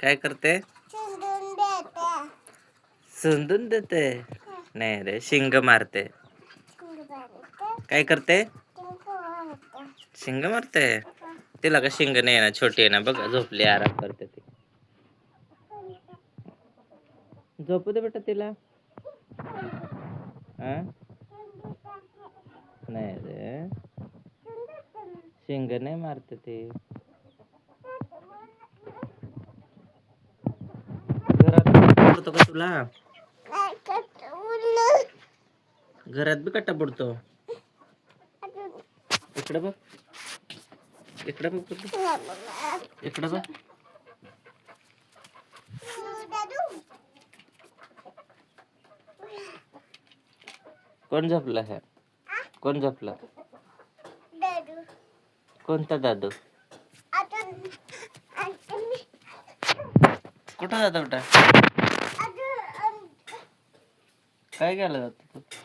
काय करते? समजून देते. नाही रे, शिंग मारते. काय करते? शिंग मारते. तिला का शिंग नाही ना, छोटी आहे ना, बघ झोपली, आराम करते ती. झोपू दे बेटा तिला. नाही रे, शिंग नाही मारते ती. घरात पडतो का तुला? घरात बी कट्टा पडतो. इकडे बघ, इकडे बघ, इकडे बघ. कोण झोपला है? कोण झोपला? कोणता दादू? कुठं जातो बेटा? काय केलं जात?